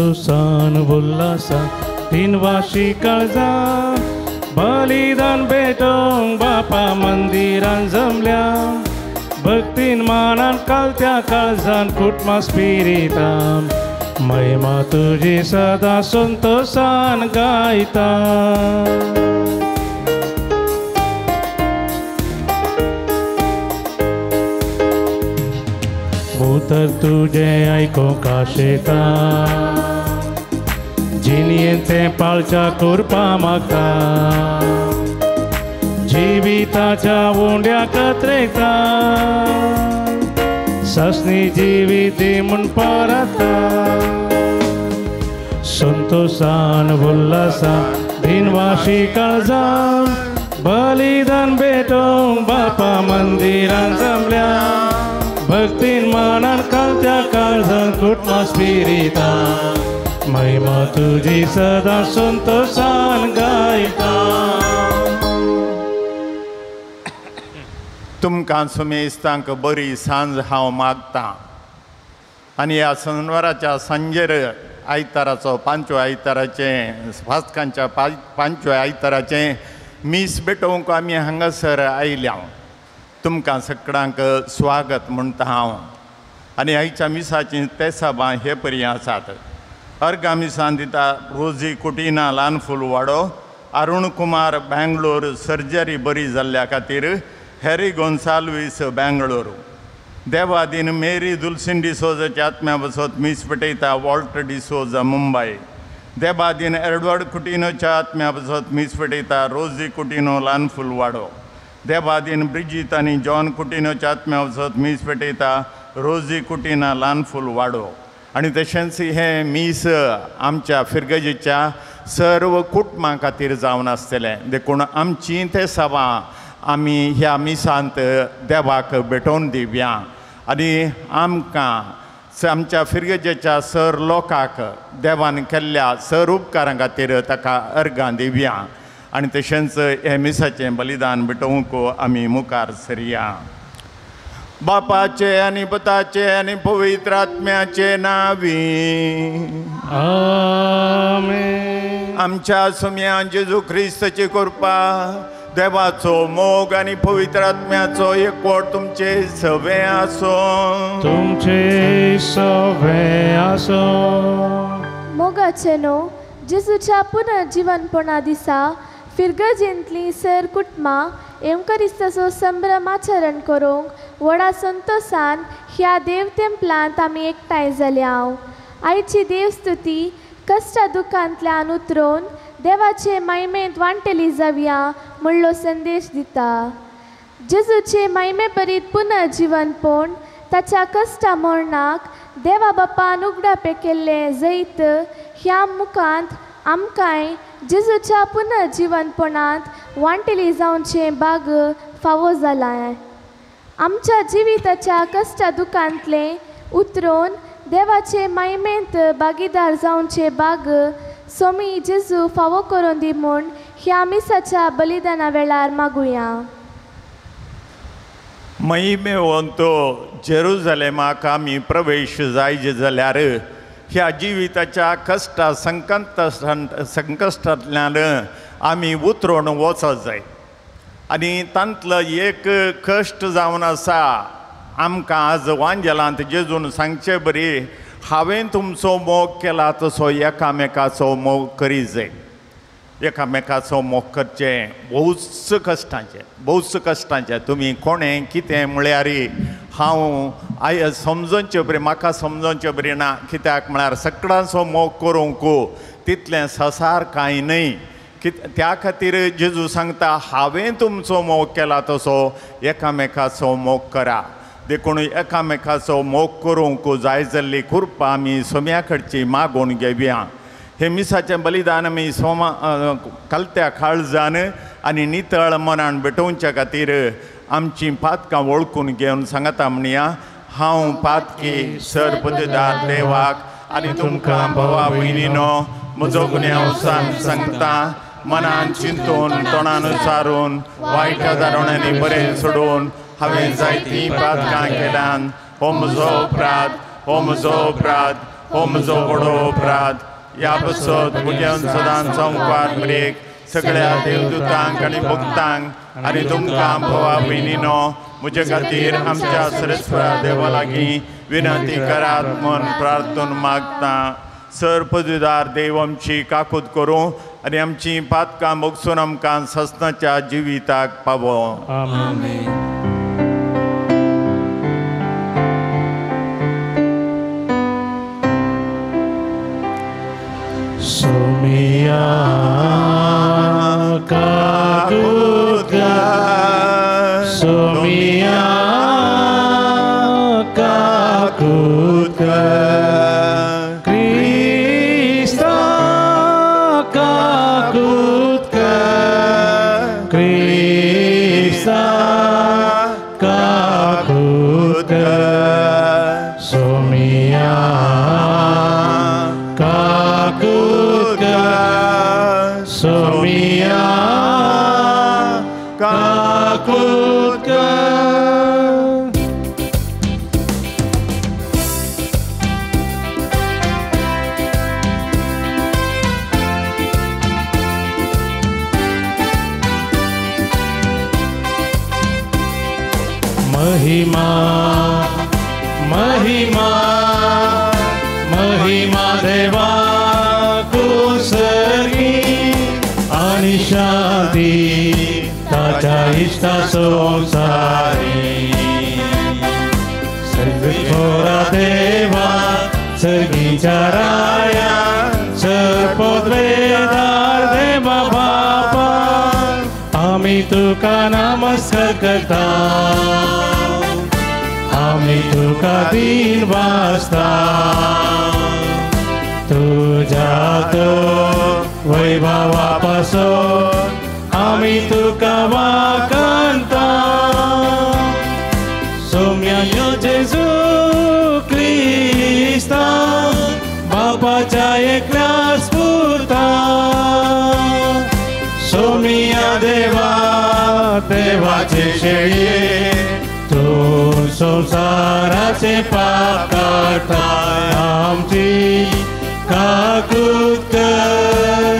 संतोषान उल्हासा तीन वाशी काळजा बलिदान भेटोंक बापा मंदिरान जमल्या भक्तीन मानान कालत्या काळजान कुटमा स्पिरितान महिमा तुझी सदा संतोषान गायता उतर तुझे ऐकोंक आशेता जिनियेंचे पाळच्या कोरपा मागता जिविताच्या उंड्या कत्रेता ससनी जिविती म्हूण परता संतोषान उल्हासान दिनवाशी काळजान बलिदान भेटोंक बापा मंदिरान जमल्या भक्तीन मानान कालत्या काळजान कुटमा स्पिरितान महिमा तुझी सदा संतोषान गायता तुमकां सुमेस्तांक बरी सांज हांव मागतां आनी ह्या शेनवाराच्या सांजेर आयताराचो पांचव्या आयताराचें फास्कांच्या पांचव्या आयताराचें मीस भेटोवंक आमी हांगासर आयल्या तुमकां सगळ्यांक स्वागत म्हणटा हांव आनी आयच्या मिसाची तेसाबां हे परी आसात अर्घा मिसान दिता रोजी कुटिना ल्हान फुलवाडो अरुण कुमार बेंगलोर सर्जरी बरी जाल्ल्या खातीर हॅरी गोन्साल्वीस बेंगलोर देवादीन मेरी दुलसिन डिसोजाच्या आत्म्या बसत मीस पेटयता वॉल्टर डिसोजा मुंबय देवादीन एडवर्ड कुटिनोच्या आत्म्या बसत मीस पेटयता रोजी कुटिनो ल्हान फुलवाडो देवादीन ब्रिजीत आनी जॉन कुटिनोच्या आत्म्या बसत मीस पेटयता रोजी कुटिना ल्हान फुलवाडो आनी तशेंच हे मीस आमच्या फिरगजेच्या सर्व कुटुंबां खातीर जावन आसतलें देखून आमची ते सभां आमी ह्या मिसांत देवाक भेटोवन दिवया आनी आमकां आमच्या फिरगजेच्या सर लोकांक देवान केल्ल्या सर उपकारां खातीर ताका अर्गां दिवया आनी तशेंच हे मिसाचें बलिदान भेटोवंक आमी मुखार सरया बापाचे आनी पुताचे आनी पवित्र आत्म्याचे नांवी आमेन आमच्या सुम्या जेजू ख्रिस्ताची कृपा देवाचो मोग आनी पवित्र आत्म्याचो एकवट तुमचे सवे आसो तुमचे सवे आसो मोगाचे न्हू जेजूच्या पुनर्जीवनपणा दिसा फिरगजेंतली सर कुटुंबां एमकरिस्ताचो संभ्रमाचरण करूंक व्हडा संतोशान ह्या देव तेंपलांत आमी एकठांय जाल्या आयची देवस्तुती कश्टा दुखांतल्यान उतरून देवाचे महिमेंत वांटेली जावया म्हणलो संदेश दिता जेजूचे महिमे बरीत पुनर्जीवनपण ताच्या कश्टा मरणाक देवा बापान उगडापे केल्ले जैत ह्या मुखांत आमकांय जेजूच्या पुनर्जीवनपणांत वांटेली जावचे भाग फावो जालां आमच्या जिविताच्या कश्टा दुखांतले उतरून देवाचे महिमेंत भागीदार जावचे भाग सोमी जेजू फावो करून दी म्हूण ह्या मिसाच्या बलिदाना वेळार मागुया महिमेवंतो जेरुजलेमाक आमी प्रवेश जायचे जाल्यार ह्या जिविताच्या कश्टा संकश्टांतल्यान आमी उतरून वचत जाय आनी तांतलो एक कश्ट जावन आसा आमकां आज वांजेलांत जेजून सांगचे बरी हांवें तुमचो मोग केला तसो एकामेकाचो मोग करीत जाय एकामेकाचो मोग करचें भोवच कश्टांचें तुमी कोणें कितें म्हळ्यार हांव आय समजोवचे बरी म्हाका समजोवचे बरी ना कित्याक म्हळ्यार सगळ्यांचो मोग करूंक तितलें ससार कांय न्हय त्या खातीर जेजू सांगता हांवें तुमचो मोग केला तसो एकामेकाचो मोग करा देखून एकामेकाचो मोग करूंक जाय जाल्ली कृपा आमी सोम्या कडची मागून घेवया हे मिसाचें बलिदान आमी कलत्या काळजान आनी नितळ मनान भेटोवच्या खातीर आमची पातकां वळखून घेवन सांगता म्हणया हांव पातकी सर पददार देवाक आनी तुमकां भवा भयणीनो म्हजो गुन्यांव सांगता मनान चिंतून तोंडान सारून वायट दारोणांनी बरें सोडून हांवें जायतीं पातकां केल्यान हो म्हजो अपराध हो म्हजो बडो अपराध ह्या बसत म्हज्या सदां संवाद मेरेक सगळ्या देवदूतांक आनी भक्तांक आनी तुमकां भोवा भयणीनो म्हजे खातीर आमच्या सरस्वता देवा लागीं विनंती करात म्हूण प्रार्थून मागता. सर पदवीदार देव आमची काकूत करूं आनी आमची पातकां मोगसून आमकां ससनाच्या जिविताक पावो. आमेन. सोमिया काकुtka सोमिया काकुtka Krista kakutka Krista kakutka सोमिया kakutka सोमिया kakutka. महिमा महिमा महिमा देवा कुसर्गी आणि शांती ताच्या इष्टा संसारी सर्वथोरा देवा सर्गीच्या राया सर्पोद्वेदार देवा बापा आम्ही तुका नमस्कार करता आम्ही तुका दिन वाजता तुझ्या तो वैभवापासून आम्ही तुका वाकणता सोम्या जेजू ख्रिस्ता बापाच्या एकल्या स्फूर्ता सोमिया देवा देवाचे शेळये तू संसाराचे पाप काढता आमची काकूत कर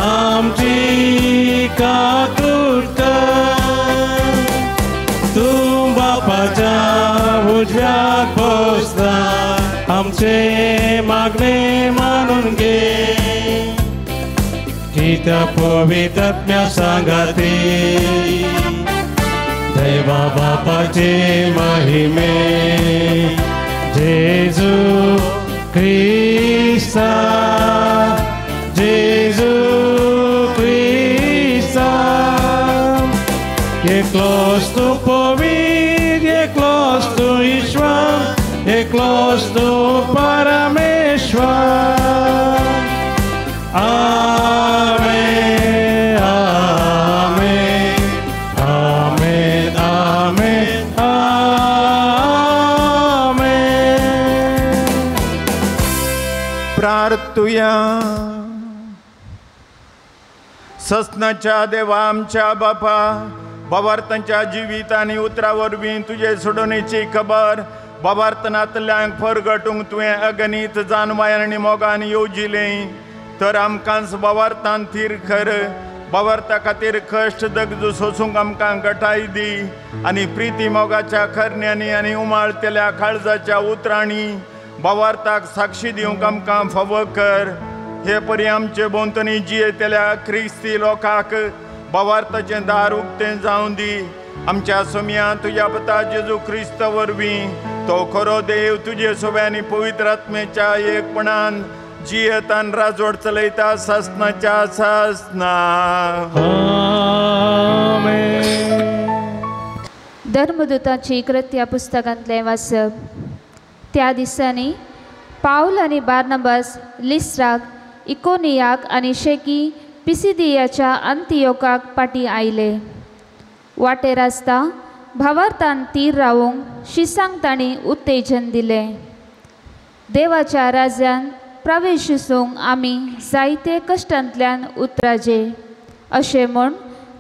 आमची काकूत कर तू बापाच्या उजव्याक बसता आमचे मागणे मानून घे की त्या पवित्र आत्म्या सांगाती देवा बापाचे महिमे जेजू ख्रिस्ता जेजू ख्रिस्ता एकलोस तू पवित्र एकलोस तू ईश्वर एकलोस तू परमेश्वर आमेन आमेन आमेन आमेन. प्रार्थुया. ससनाच्या देवा आमच्या बापा बाबार्थांच्या जिवीत आनी उतरा वरवीं तुजे सोडणेची खबर बाबार्थनांतल्यांक परगटूंक तुवें अगणित जानवायां आनी मोगान येवजिलें तर आमकांच बाबार्थान थीर कर बाबार्था खातीर कश्ट दगदू सोसूंक आमकां गटाय दी आनी प्रिती मोगाच्या खरण्यांनी आनी उमाळतेल्या काळजाच्या उतरांनी बाबार्थाक साक्षी दिवंक आमकां फावो कर. हे परी आमचे भोंवतणी जियेतेल्या क्रिस्ती लोकांक बाबार्थाचें दार उक्तें जावं दी. आमच्या सोम्या तुज्या पुता जेजू क्रिस्त वरवीं तो खरो देव तुजे सोब्यांनी पवित्र आत्मेच्या एकपणान जियेतान राजवड चलयता ससनाच्या ससना. धर्मदूताची कृत्या पुस्तकांतलें वाचप. त्या दिसांनी पाऊल आनी बार्नबास लिस्त्राक इकोनियाक आनी शेकी पिसिदियाच्या अंतियोकाक पाटी आयले. वाटेर आसता भावार्थान तीर रावूंक शिसांक तांणी उत्तेजन दिलें. देवाच्या राज्यान प्रवेशूंक आमी जायते कश्टांतल्यान उतराजे अशें म्हूण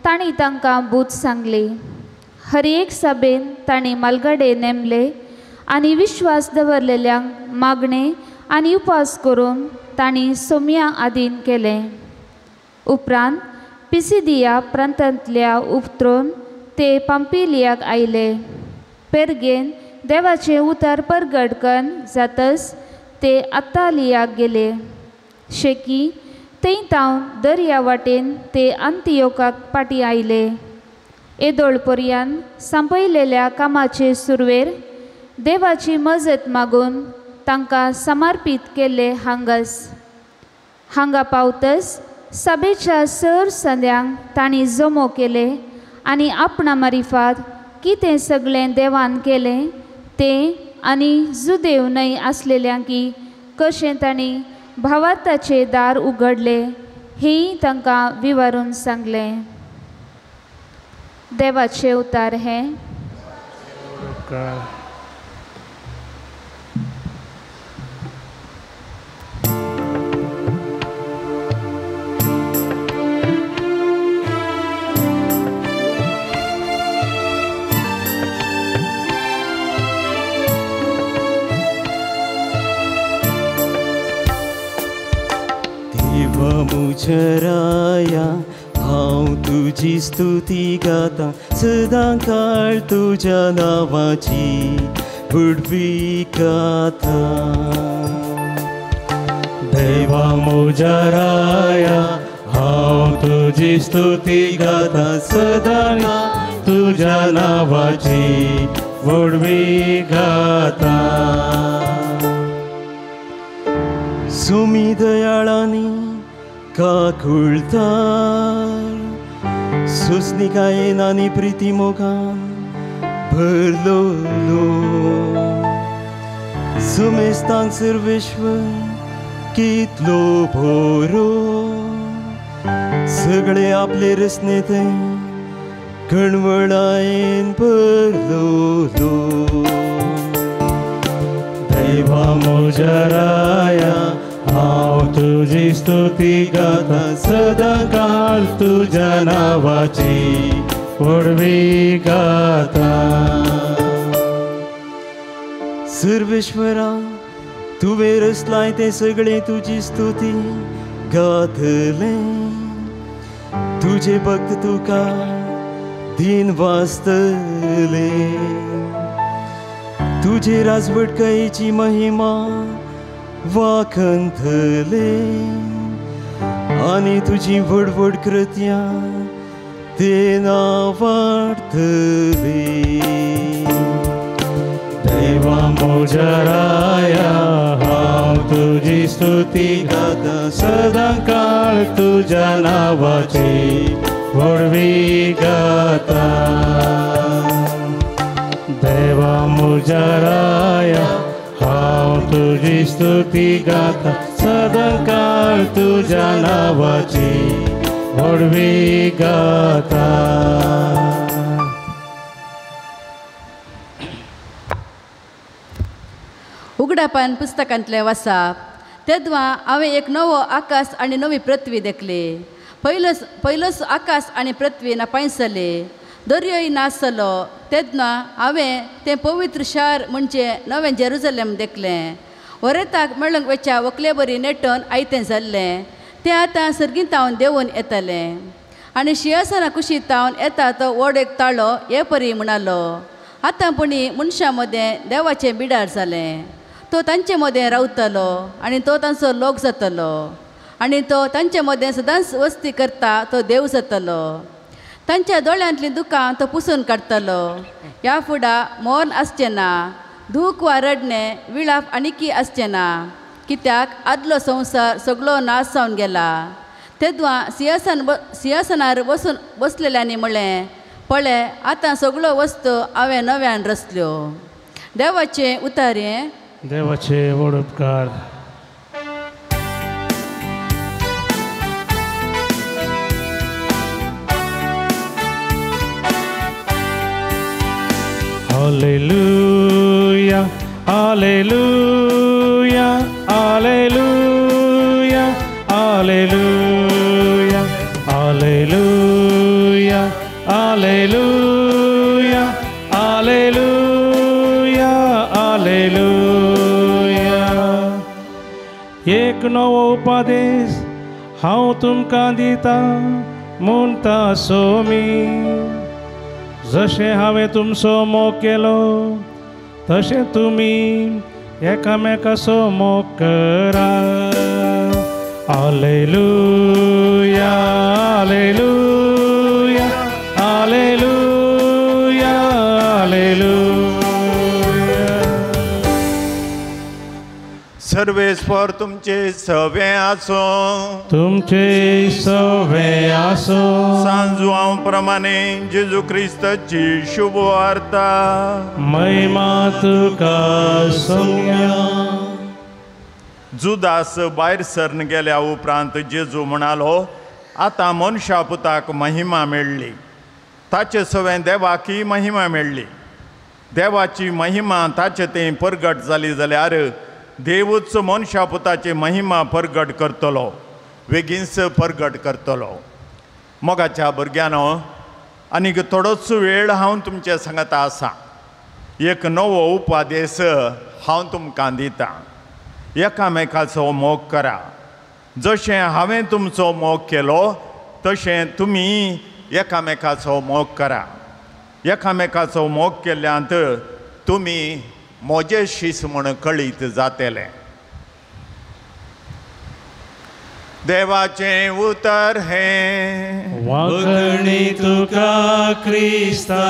तांणी तांकां बूत सांगली. हर एक सभेन तांणी मालगडे नेमले आनी विश्वास दवरलेल्यांक मागणे आनी उपास करून तांणी सोम्या आदीन केलें. उपरांत पिसिदिया प्रांतांतल्या उतरून ते पंपिलियाक आयले. पेर्गेन देवाचें उतर परगडकन जातच ते अत्तालियाक गेले. शेकी थंय तावन दर्या वाटेन ते अंतियोकाक पाटी आयले. येदोळ पर्यंत सांपयलेल्या कामाचे सुरवेर देवाची मजत मागून तांकां समर्पीत केले. हांगा पावतच सभेच्या सर संद्यांक तांणी जमो केले आनी आपणा मारिफात कितें सगळें देवान केलें तें आनी जुदेव न्हय आसलेल्यांकी कशें तांणी भावार्थाचें दार उगडलें हेंय तांकां विवरून सांगलें. देवाचें उतार हें. म्हज्या राया हांव तुजी स्तुती गाता सदां काळ तुज्या नांवाची उडवी गाता. देवा म्हज्या राया हांव तुजी स्तुती गाता सदां तुज्या नांवाची वडवी गाता. सुमी दयाळांनी काकुळतार सुस्निकायेन आनी प्रिती मोगान भरलो सुमेस्तांक सर्वेश्वर कितलो भोरो सगळे आपले रचनेते कणवळायेन भरलो. देवा म्हज्या राया हांव तुजी स्तुती गाता सदां काळ तुज्या नांवाची वडवी गाता. सर्वेश्वरा तुवें रचलाय ते सगळे तुजी स्तुती गातले. तुजे भक्त तुका दिन वाजतले. तुजे राजवटकायेची महिमा वाखंतले आनी तुजी व्हड कृत्यां ते वाडतले. देवा म्हज्या राया हांव तुजी स्तुती गाता सदां काळ तुज्या नांवाची वडवी गाता. देवा म्हज्या राया हांव तुजी स्तुती गाता सदां काळ तुज्या नांवाची वडवी गाता. उगडापान पुस्तकांतलें वाचप तेदवा हांवें एक नवो आकाश आनी नवी पृथ्वी देखली. पयलोच आकाश आनी पृथ्वी नापायसले दर्योय नासलो. तेदना हांवें तें पवित्र शार म्हणजे नवें जेरुजलेम देखलें. वरेताक मेळूंक वेच्या व्हंकले बरी नेटोवन आयतें जाल्लें तें आतां सर्गींतावन देंवून येतालें आनी शिंयासना कुशीत तावन येता तो व्हड एक ताळो हे परी म्हणालो. आतां पुणी मनशां मदें देवाचें बिडार जालें. तो तांचे मदें रावतलो आनी तो तांचो लोक जातलो आनी तो तांचे मदें सदांच वस्ती करता तो देव जातलो. तांच्या दोळ्यांतलीं दुकां तो पुसून काडटलो. ह्या फुडां मोर्न आसचें ना, दूख वा रडणें विळाप आनीकी आसचें ना, कित्याक आदलो संवसार सगळो नाश जावन गेला. तेदवा सिंहासनार बसलेल्यांनी म्हळें पळय आतां सगळ्यो वस्तू हांवें नव्यान रचल्यो. देवाचें उतारें. देवाचे व्हड उपकार. Hallelujah, hallelujah, hallelujah, hallelujah, hallelujah, hallelujah, hallelujah, hallelujah. एक नवो उपदेश हांव तुमकां दिता म्हणटा सोमी जशें हांवें तुमचो मोग केलो तशें तुमी एकामेकाचो मोग करा हालेलुया हालेलुया हालेलुया हालेलुया सर्वेस्वर तुमचे सवे आसो तुमचे सवे आसो सांजुआं प्रमाणे जेजू क्रिस्ताची शुभ वार्ता महिमा तुका सोम्या जुदास भायर सरून गेल्या उपरांत जेजू म्हणालो आतां मनशा पुताक महिमा मेळ्ळी ताचे सवे देवाकी महिमा मेळ्ळी देवाची महिमा ताचे तें परगट जाली जाल्यार देवूच मनशा पुताची महिमा परगट करतलो बेगीनच परगट करतलो मोगाच्या भुरग्यानो आनीक थोडोच वेळ हांव तुमचे सांगता आसा एक नवो उपदेश हांव तुमकां दिता एकामेकाचो मोग करा जशें हांवें तुमचो मोग केलो तशें तुमी एकामेकाचो मोग करा एकामेकाचो मोग केल्ल्यांत तुमी म्हजे शीस म्हूण कळीत जातले देवाचें उतर हें वखणी तुका क्रिस्ता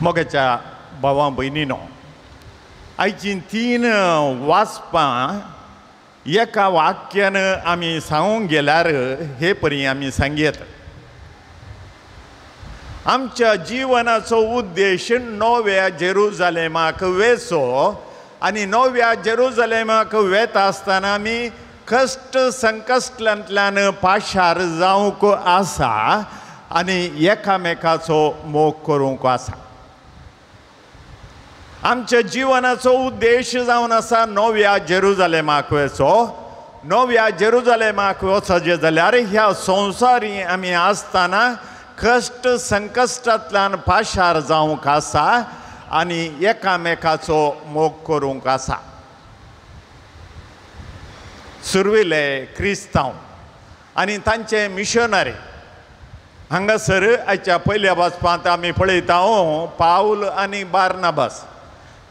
मोगाच्या भावां भयणीनो आयची 3 वाचपां एका वाक्यान आमी सांगूंक गेल्यार हे परी आमी सांगयत आमच्या जिवनाचो उद्देश नव्या जेरुजालेमाक वेचो आनी नव्या जेरुजालेमाक वेता आसतना आमी कश्ट संकश्टांतल्यान पाशार जावंक आसा आनी एकामेकाचो मोग करूंक आसा आमच्या जिवनाचो उद्देश जावन आसा नव्या जेरुजालेमाक वेचो नव्या जेरुजालेमाक वचचें जाल्यार ह्या संवसारी आमी आसतना कश्ट संकश्टांतल्यान पाशार जावंक आसा आनी एकामेकाचो मोग करूंक आसा सुरविले क्रिस्तांव आनी तांचे मिशनरी हांगासर आयच्या पयल्या वाचपांत आमी पळयता पाऊल आनी बार्नाबास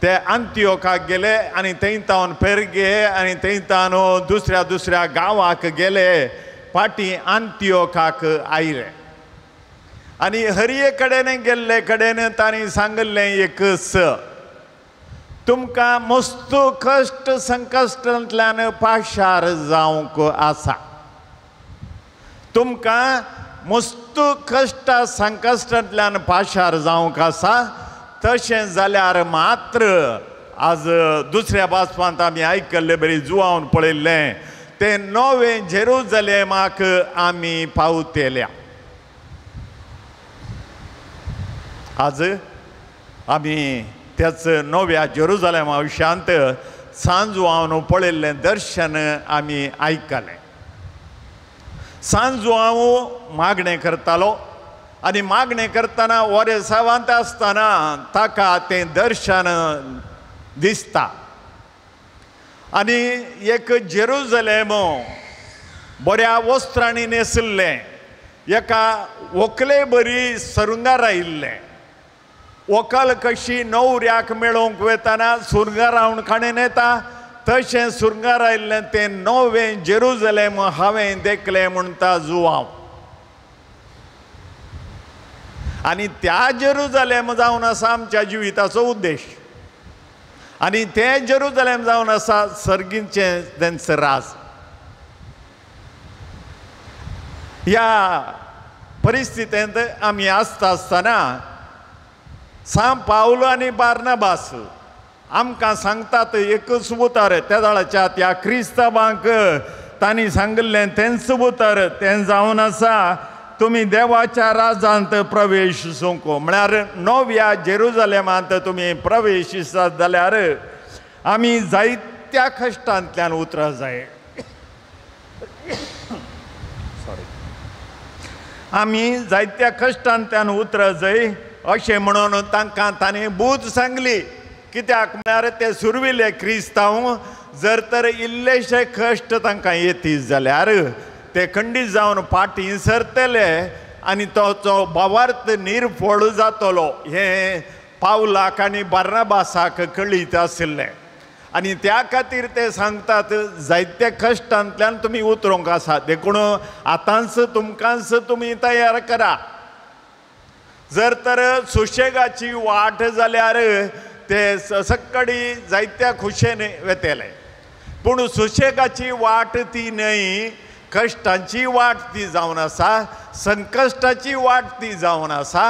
ते अंतियोकाक गेले आनी थंयतावन पेर्गे आनी थंयतान दुसऱ्या दुसऱ्या गांवाक गेले फाटीं अंतियोकाक आयले आनी हरये कडेन गेल्ले कडेन तांणी सांगलें एकच तुमकां मस्त कश्ट संकश्टांतल्यान पाशार जावंक आसा तुमकां मस्त कश्ट संकश्टांतल्यान पाशार जावंक आसा तशें जाल्यार मात्र आज दुसऱ्या वाचपांत आमी आयकल्लें बरी जुवावन पळयल्लें तें नवें जेरुजालेमाक आमी पावतेल्या आज आमी त्याच नव्या जेरुजालेमा विशयांत सांजुआवन पळयल्लें दर्शन आमी आयकलें सांजुआव मागणें करतालो आनी मागणें करतना ओरेसावांत आसतना ताका तें दर्शन दिसता आनी एक जेरुजालेम बऱ्या वस्त्रांनी न्हेसल्लें एका व्हंकले बरी सुरंगार आयिल्लें व्हंकल कशी न्हवऱ्याक मेळोवंक वेताना सुरंगारावन काणेन येता तशें सुरंगार आयिल्लें तें नवें जेरुजालेम हांवें देखलें म्हणटा जुवांव आनी त्या जेरुजालेम जावन आसा आमच्या जिविताचो उद्देश आनी तें जेरुजालेम जावन आसा सर्गींचें तेंचें राज ह्या परिस्थितींत आमी आसता आसतना सांत पावलो आनी बार्नाबास आमकां सांगतात एकच उतर त्या वेळाच्या त्या क्रिस्तांवांक तांणी सांगलें तेंच उतर तें जावन आसा तुमी देवाच्या राजांत प्रवेश सोंक म्हळ्यार नव्या जेरुजालेमांत तुमी प्रवेशिसात जाल्यार आमी जायत्या कश्टांतल्यान उतरप जाय आमी जायत्या कश्टांतल्यान उतरप जाय अशें म्हणून तांकां ताणें बूद सांगली कित्याक म्हळ्यार ते सुरविले क्रिस्तांव जर तर इल्लेशे कश्ट तांकां येती जाल्यार ते खंडीत जावन फाटीं सरतले आनी तो भावार्थ निर्फळ जातलो हे पावलाक आनी बार्नबासाक कळीत आशिल्लें आनी त्या खातीर ते सांगतात जायत्या कश्टांतल्यान तुमी उतरूंक आसा देखून आतांच तुमकांच तुमी तयार करा जर तर सुशेगाची वाट जाल्यार ते सक्कडी जायत्या खुशेन वेतेले पूण सुशेगाची वाट ती न्हय कश्टांची वाट ती जावन आसा संकश्टाची वाट ती जावन आसा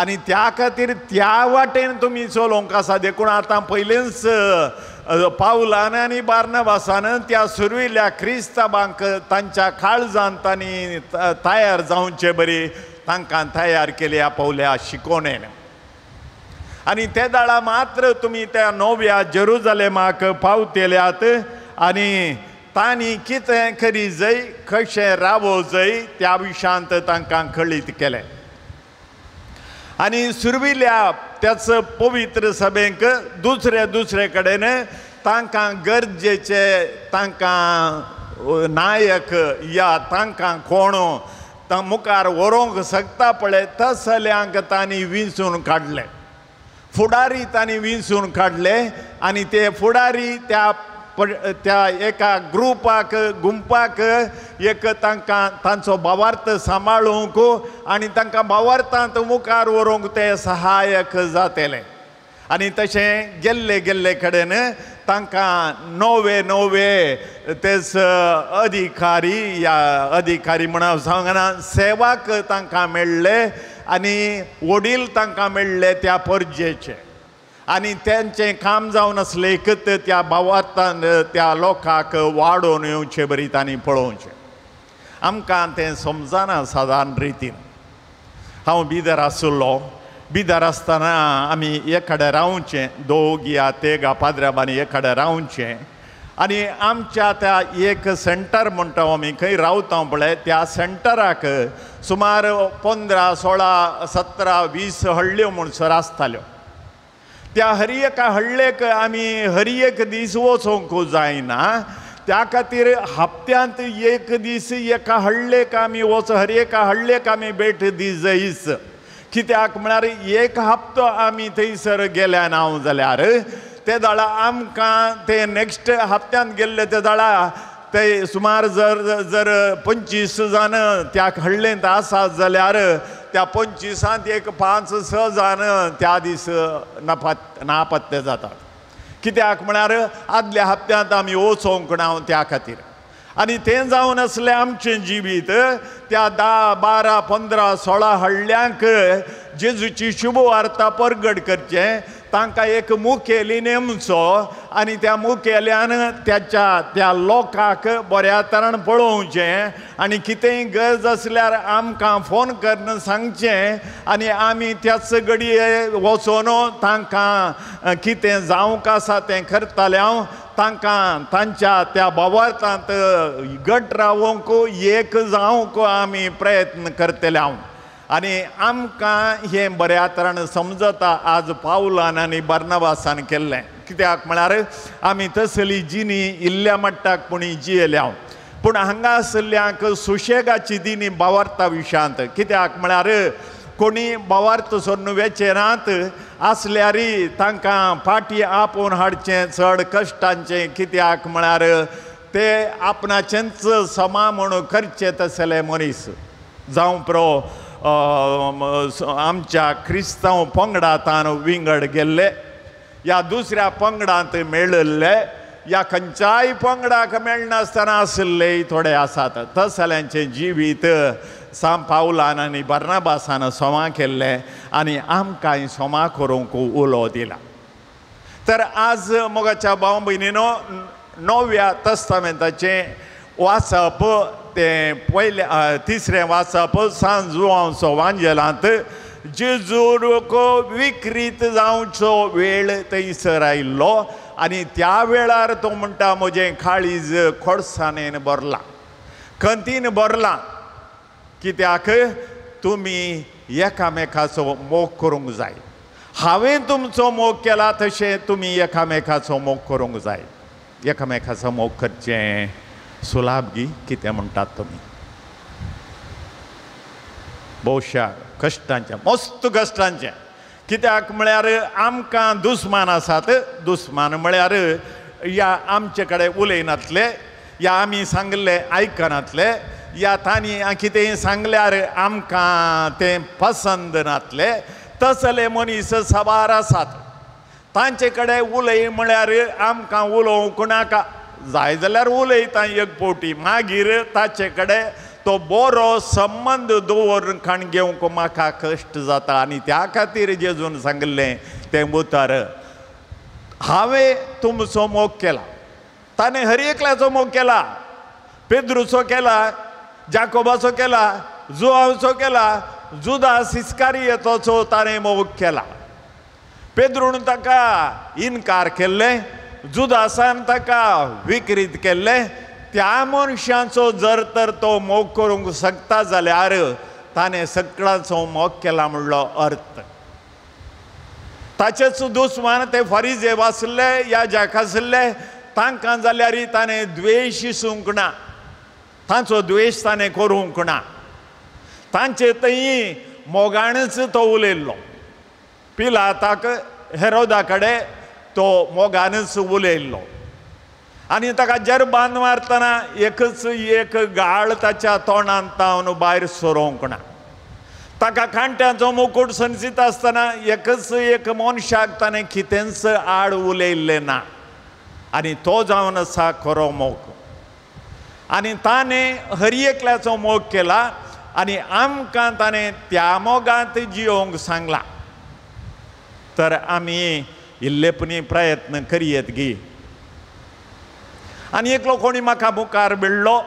आनी त्या खातीर त्या वाटेन तुमी चलोवंक आसा देखून आतां पयलेंच पावलान आनी बार्नबासान त्या सुरविल्ल्या क्रिस्तांवांक तांच्या काळजांत तांणी तयार जावचे बरी तांकां तयार केल्या पवल्या शिकोवणेन आनी ते दाळा मात्र तुमी त्या नव्या जेरुजलेमाक पावतेल्यात आनी तांणी कितें करी जाय कशें रावो जाय त्या विशयांत तांकां कळीत केलें आनी सुरविल्ल्या त्याच पवित्र सभेक दुसरे कडेन तांकां गरजेचे तांकां नायक या तांकां कोण मुखार व्हरूंक शकता पळय तसल्यांक तांणी विंचून काडले फुडारी तांणी विंचून काडले आनी ते फुडारी त्या एका ग्रुपाक गुंपाक एक तांकां तांचो भावार्थ सांबाळूंक आनी तांकां भावार्थांत मुखार व्हरूंक ते सहायक जातले आनी तशें गेल्ले कडेन तांकां नवे तेच अधिकारी म्हणा सांगना सेवाक तांकां मेळ्ळे आनी वडील तांकां मेळ्ळे त्या परजेचे आनी तेंचें काम जावन आसलें एकत त्या भावार्थान त्या लोकांक वाडोवन येवचें बरी तांणी पळोवचें आमकां तें समजना सादारण रितीन हांव बिदर आसलो बिदर आसतना आमी एक कडेन रावचें दोग या तेगा पाद्र्याबांनी एक कडेन रावचें आनी आमच्या त्या एक सेंटर म्हणटा आमी खंय रावता पळय त्या सेंटराक सुमार 15, 16, 17, 20 हळ्ळ्यो म्हणसर आसताल्यो त्या हर एका हळ्ळेक आमी हर एक दीस वचोंक जायना त्या खातीर हप्त्यांत एक दीस एका हळ्ळेक आमी हर एका हळ्ळेक आमी भेट दी जायच कित्याक म्हळ्यार एक हप्तो आमी थंयसर गेल्या ना जाल्यार ते दाळा आमकां ते नेक्स्ट हप्त्यान गेल्ले ते दाळा ते सुमार जर 25 जाण त्या हळ्ळेंत आसात जाल्यार त्या 25 एक 5-6 जाण त्या दीस नापत्ते जातात कित्याक म्हळ्यार आदल्या हप्त्यांत आमी वचोंक ना त्या खातीर आनी तें जावन आसलें आमचें जिवीत त्या 10, 12, 15, 16 हळ्ळ्यांक जेजूची शुभ वार्ता परगट करचें तांकां एक मुखेली नेमचो आनी त्या मुखेल्यान त्या लोकांक बऱ्या तरान पळोवचें आनी कितेंय गरज आसल्यार आमकां फोन करून सांगचें आनी आमी त्याच घडये वचोन तांकां कितें जावंक आसा तें करताले हांव तांकां तांच्या त्या भावार्थांत घट रावंक एक जावंक आमी प्रयत्न करतले हांव आनी आमकां हें बऱ्या तरान समजता आज पावलान आनी बार्नबासान केल्लें कित्याक म्हळ्यार आमी तसली जिणी इल्ल्या मट्टाक पुणी जियेल्या पूण हांगा आसल्ल्यांक सुशेगाची दिनी भावार्था विशयांत कित्याक म्हळ्यार कोणी भावार्थ सोडून वेचेनात आसल्यारी तांकां फाटीं आपोवन हाडचें चड कश्टांचें कित्याक म्हळ्यार ते आपणाचेंच समा म्हणून करचे तसले मनीस जावं प्रो आमच्या क्रिस्तांव पंगडांत विंगड गेल्ले या दुसऱ्या पंगडांत मेळिल्ले या खंयच्याय पंगडाक मेळनासतना आसले थोडे आसात तसल्यांचें जिवीत सांत पावलान आनी बार्नबासान सोमा केल्ले आनी आमकांय सोमा करूंक उलो दिला तर आज मोगाच्या भाव भयणीनो नव्या तस्तामेंताचें वाचप ते पयले तिसरें वाचप सांत जुआंवचो वांजेलांत जेजूक विकृत जावचो वेळ थंयसर आयिल्लो आनी त्या वेळार तो म्हणटा म्हजें काळीज खोडसाणेन भरलां खंतीन भरलां कित्याक तुमी एकामेकाचो मोग करूंक जाय हांवें तुमचो मोग केला तशें तुमी एकामेकाचो मोग करूंक जाय. एकामेकाचो मोग करचें सुलाभ गी कितें म्हणटात तुमी. भोवशा कश्टांचें, मस्त कश्टांचें. कित्याक म्हळ्यार आमकां दुस्मान आसात. दुस्मान म्हळ्यार या आमचे कडेन उलयनातले, या आमी सांगले आयकनातले, या तांणी कितेंय सांगल्यार आमकां तें पसंद नातले, तसले मनीस साबार आसात. तांचे कडेन उलय म्हळ्यार आमकां उलोवंक नाका. जाय जाल्यार उलयता एक पोवटी, मागीर ताचे कडेन तो बरो संबंद दवरून घेवंक म्हाका कश्ट जाता. आनी त्या खातीर जेजून सांगलें तें उतर, हांवें तुमचो मोग केला. ताणें हर एकल्याचो मोग केला. पेद्रूचो केला, जाकोबाचो केला, जुआवचो केला, जुदास इस्कारियोताचो ताणें मोग केला. पेद्रून ताका इन्कार केल्ले, जुदासान ताका विकृत केल्ले. त्या मनशाचो जर तर तो मोग करूंक शकता जाल्यार ताणें सगळ्यांचो मोग केला म्हणलो अर्थ. ताचेच दुस्मान ते फारिजे आसले, याजक आसले, तांकां जाल्यार ताणें द्वेश दिसूंक ना. तांचो द्वेश ताणें करूंक ना. तांचे थंय मोगानच तो उलयल्लो. पिलाताक हेरोदा कडेन तो मोगानच उलयल्लो. आनी ताका जरबान मारतना एकच एक गाळ ताच्या तोंडांत तावन भायर सरोंक ना. ताका कांट्याचो मुकूट संचित आसतना एकच एक मनशाक ताणें कितेंच आड उलयल्लें ना. आनी तो जावन आसा खरो मोग. आनी ताणें हर एकल्याचो मोग केला आनी आमकां ताणें त्या मोगांत जियोंक सांगला. तर आमी इल्लेपणी प्रयत्न करयेत गी. आनी एकलो कोणी म्हाका मुखार मेळ्ळो,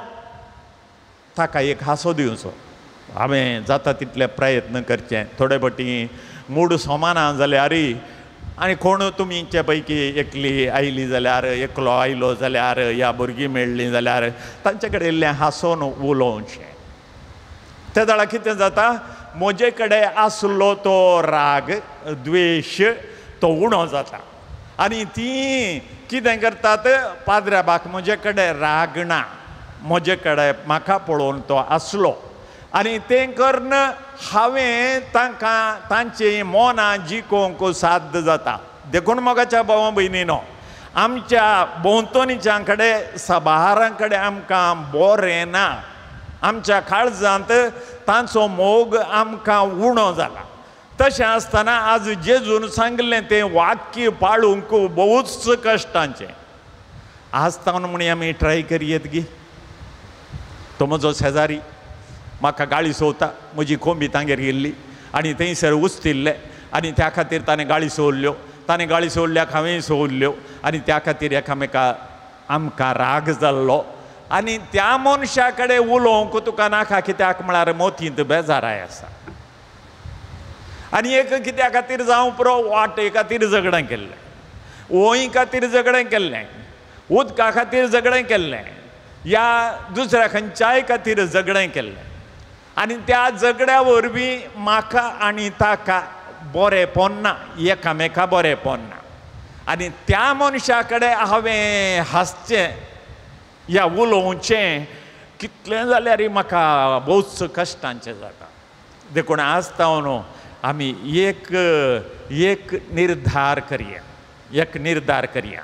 ताका एक हांसो दिवचो. हांवें जाता तितले प्रयत्न करचे. थोडे फावटी मूड सोमाना जाल्यार आनी कोण तुमचे पैकी एकली आयली जाल्यार, एकलो आयलो जाल्यार, या भुरगीं मेळ्ळीं जाल्यार तांचे कडेन इल्लें हांसोन उलोवचें. त्या दाळा कितें जाता, म्हजे कडेन आसलो तो राग, द्वेश तो उणो जाता. आनी ती कितें करतात, पाद्र्याबाक म्हजे कडेन राग ना, म्हजे कडेन म्हाका पळोवन तो आसलो. आनी तें करून हांवें तांकां तांची मोनां जिखोवंक साध्य जाता. देखून मोगाच्या भावा भयणीनो, आमच्या भोंवतणीच्या कडेन साबारां कडेन आमकां बरें ना. आमच्या काळजांत तांचो मोग आमकां उणो जाला. तशें आसतना आज जेजून सांगलें तें वाक्य पाळूंक बहुच कश्टांचें. आज तावन म्हणी आमी ट्राय करयेत गी. तो म्हजो शेजारी म्हाका गाळी सोवता, म्हजी कोंबी तांगेर गेल्ली आनी थंयसर उस्तिल्ले आनी त्या खातीर ताणें गाळी सोवल्ल्यो. ताणें गाळी सोवल्ल्याक हांवेंय सोवल्ल्यो आनी त्या खातीर एकामेका आमकां राग जाल्लो. आनी त्या मनशा कडेन उलोवंक तुका नाका, कित्याक म्हळ्यार मोतींत बेजाराय आसा. आनी एक कित्या खातीर जावं पुरो, वाटे खातीर झगडें केल्लें, वोंय खातीर झगडें केल्लें, उदका खातीर झगडें केल्लें, या दुसऱ्या खंयच्याय खातीर झगडें केल्लें. आनी त्या झगड्या वरवीं म्हाका आनी ताका बरें पोन्ना, एकामेका बरें पोन्ना. आनी त्या मनशा कडेन हांवें हांसचें या उलोवचें कितलें जाल्यार म्हाका बहुच कश्टांचें जाता. देखून आज तावन आमी एक निर्धार करया, एक निर्धार करया.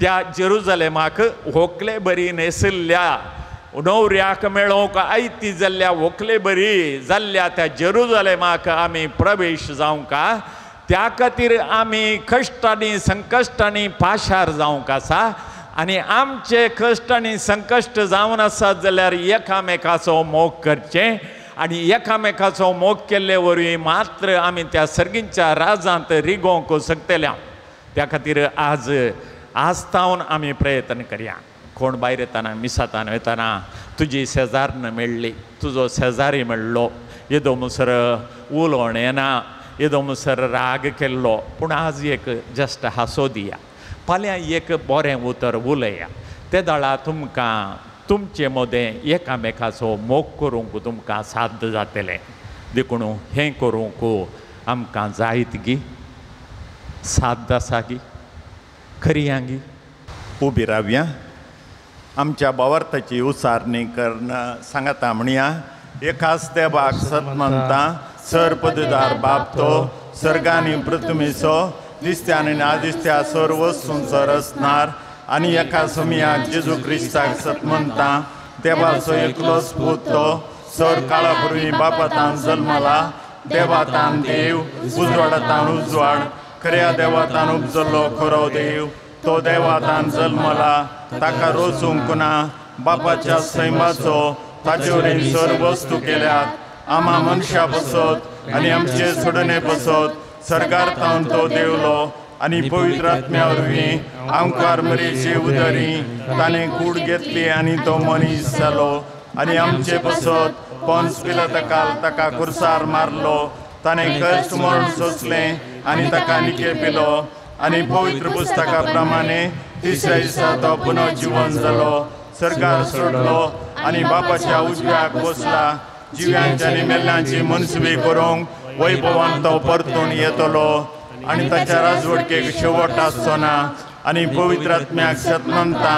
त्या जेरुजलेमाक व्हंकले बरी न्हेसल्ल्या न्हवऱ्याक मेळोवंक आयती जाल्ल्या व्हंकले बरी जाल्ल्या त्या जेरुजलेमाक आमी प्रवेश जावंका, त्या खातीर आमी कश्टांनी संकश्टांनी पाशार जावंक आसा. आनी आमचे कश्ट आनी संकश्ट जावन आसात जाल्यार एकामेकाचो मोग करचें. आनी एकामेकाचो मोग केल्ले वरवीं मात्र आमी त्या सर्गींच्या राजांत रिगोवंक शकतले. त्या खातीर आज तावन आमी प्रयत्न करया. कोण भायर येताना मिसातान वयताना तुजी शेजारन मेळ्ळी, तुजो शेजारी मेळ्ळो, येदो मुसर उलोवण येना, येदो मुसर राग केल्लो, पूण आज एक जस्ट हांसो दिया, फाल्यां एक बरें उतर उलया. ते दाळा तुमकां तुमचे मदें एकामेकाचो मोग करूंक तुमकां साध्य जातलें. देखून हें करूंक आमकां जायत गी. साथ दासागी खरी आंगी उभी रावया. आमच्या भावार्थाची उसारणी करणं सांगता म्हणया. एकाच देवाक सत म्हणता सर पददार बाप तो सर्गानी प्रथमेसो दिसत्या आणि नादिसत्या सर्व संसार असणार आणि एका समयाक जेजू क्रिस्ताक सत म्हणता देवाचो एकलोच पूत तो सर काळापूर्वी बापातान जल्मला देवातान देव उजवाडातान उजवाड खऱ्या देवातान उपजल्लो खरो देव तो देवातान जल्मला ताका रोचूंक ना बापाच्या सैमाचो ताचे वरेन सर्व वस्तू केल्यात आमा मनशा बसत आणि आमचे सोडणे बसत सर्गार्थान तो देवलो आणि पवित्र आत्म्या वरवीं आमकां मरेची उदरी ताणें कूड घेतली आणि तो मनीस जालो आणि आमचे बसत पोंस पिलाताकाल ताका खुर्सार मारलो ताणें कश्ट मरण सोंसलें आणि ताका निके पिलो आणि पवित्र पुस्तका प्रमाणे तिसऱ्या दिसा तो पुनर्जीवन जालो सर्गार सोडलो आणि बापाच्या उजव्याक बसला जिव्यांच्या आनी मेल्ल्यांची मनसुबी करूंक वैभवान तो परतून येतलो आणि ताच्या राजवडकेक शेवट आसचो ना आणि पवित्र आत्म्याक सत म्हणटा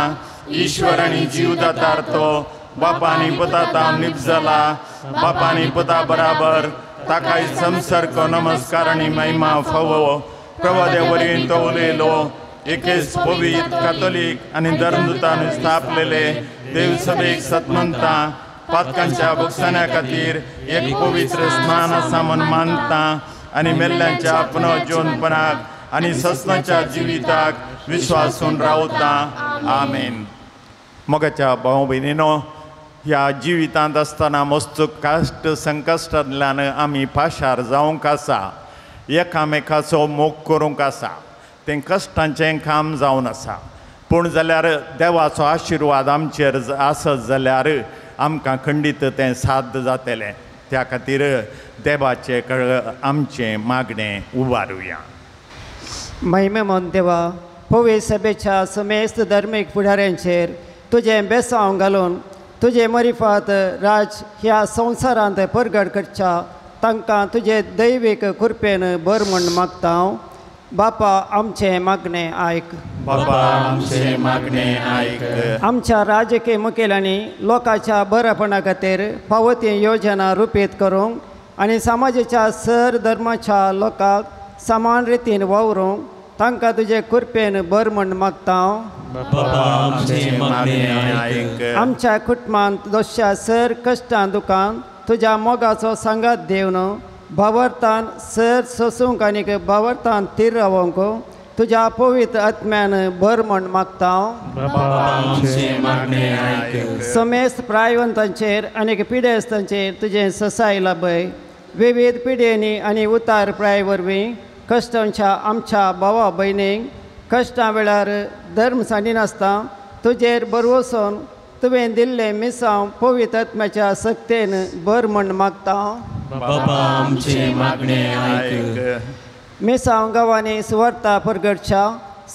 ईश्वर आणि जीवदातार तो बापानी पदाता निप जाला बापानी पदा बराबर ताकाय संसर्ग नमस्कार आणि महिमा फावो प्रवाद्यावरील तो उलयलो एकेच पवित्र कॅथोलिक आणि धर्मदूतान स्थापलेले देवसभेक सत म्हणटा पातकांच्या भुगसाण्या खातीर एक पवित्र स्नान आसा म्हूण मानता आणि मेल्ल्यांच्या पुनर्जीवनपणाक आणि ससनाच्या जिविताक विश्वासून रावता. आमेन. मोगाच्या भाव भयणीनो, ह्या जिवितांत आसतना मस्त काश्ट संकश्टांतल्यान आमी पाशार जावंक आसा एकामेकाचो मोग करूंक आसा तें कश्टांचें काम जावन आसा पूण जाल्यार देवाचो आशिर्वाद आमचेर आसत जाल्यार आमकां खंडीत तें साध्य जातलें. त्या खातीर देवाचे आमचें मागणें उबारुया. महिमे म्हूण देवा होवे सभेच्या समेस्त धर्मीक फुडाऱ्यांचेर तुजें बेसांव घालून तुजे मरिफात राज ह्या संवसारांत परगट करच्या तांकां तुजे दैवीक कृपेन बर म्हूण मागता. बापा आमचें मागणें आयक. बापा आमचें मागणें आयक. आमच्या राजकीय मुखेल्यांनी लोकांच्या बरेपणा खातीर फावो ती योजना रुपीत करूंक आनी समाजाच्या सर धर्माच्या लोकांक समान रितीन वावरूंक तांकां तुजे कृपेन बर म्हूण मागता. आमच्या कुटुंबांत दोशा सर कश्टां दुखान तुज्या मोगाचो सांगात देवन भावार्थान सर सोसूंक आनीक भावार्थान तीर रावंक तुज्या पवित्र आत्म्यान बर म्हूण मागता. समेस्त प्रायवंतांचेर आनीक पिडेस्तांचेर तुजें ससाय लाभय. विविध पिडेनी आनी उतार प्राय वरवीं कश्टांच्या आमच्या भावा भयणींक कश्टां वेळार धर्म सांडिनासता तुजेर बरवसून तुवें दिल्लें मिसांव पवित्र आत्म्याच्या सक्तेन बर म्हूण मागता. मिसांव गांवांनी सुवार्ता परगटच्या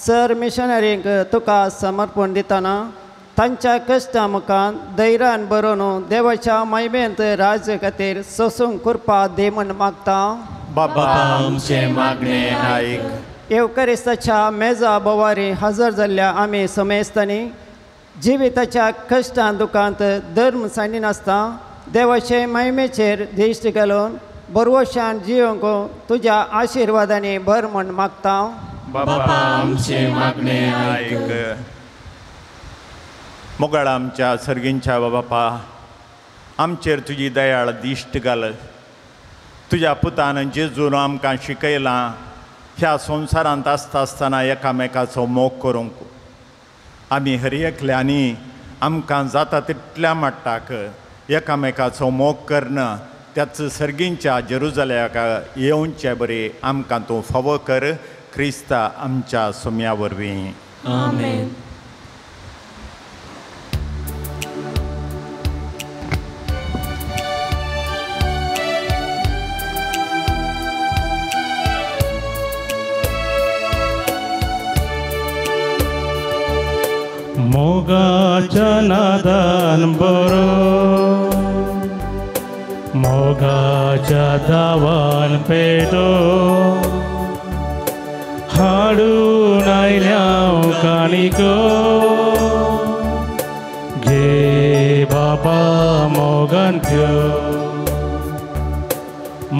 सर मिशनरींक तुका समर्पण दितना तांच्या कश्टां मुखान धैर्यान बरोवन देवाच्या महिमेंत राज खातीर सोसूंक कृपा दे म्हूण मागता. येवकारिस्ताच्या मेजा बोवारी हजर जाल्ल्या आमी समेस्तांनी जिविताच्या कश्टां दुखांत धर्म सांडिनासता देवाचे महिमेचेर दिश्ट घालून बरवशान जियोंक तुज्या आशिर्वादांनी भर म्हूण मागता. मोगाळ आमच्या सर्गींच्या बापा आमचेर तुजी दयाळ दिश्ट घाल. तुज्या पुतान जेजून आमकां शिकयलां ह्या संवसारांत आसता आसतना एकामेकाचो मोग करूंक आमी हर एकल्यांनी आमकां जाता तितल्या मट्टाक एकामेकाचो मोग करना त्याच सर्गींच्या जेरुजल्याक येवचे बरे आमकां तूं फावो कर. क्रिस्ता आमच्या सोम्या वरवीं. आमेन. मोगाच्या नादान बरो मोगाच्या दावान पेटो हाडून आयल्या काणिको घे बापा मोगान त्यो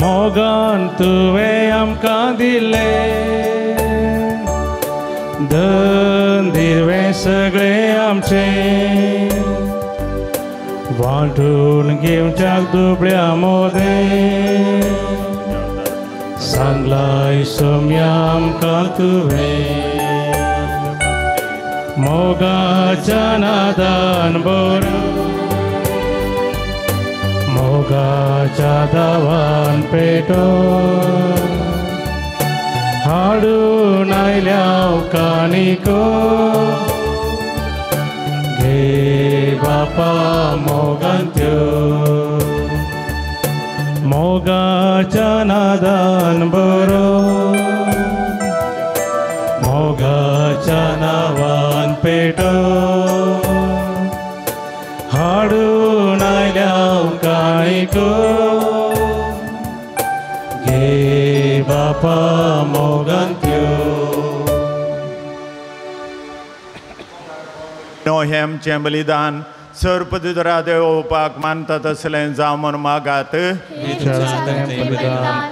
मोगान तुवें आमकां दिलें धन दिरवें सगळें आमचें वांटून घेवच्याक दुबळ्या मोदें सांगलाय सोम्या आमकां तुवें मोगाच्या नादान बरो मोगाच्या दावान पेटो हाडून आयल्या काणिको घे बापा मोगान त्यो मोगाच्या नादान बरो मोगाच्या नावान पेटो हाडून आयल्या काणिको घे बापा मोगान त्यो हेमचें बलिदान सर्पदुदरा देवपाक मानता तसलें जावं म्हूण मागात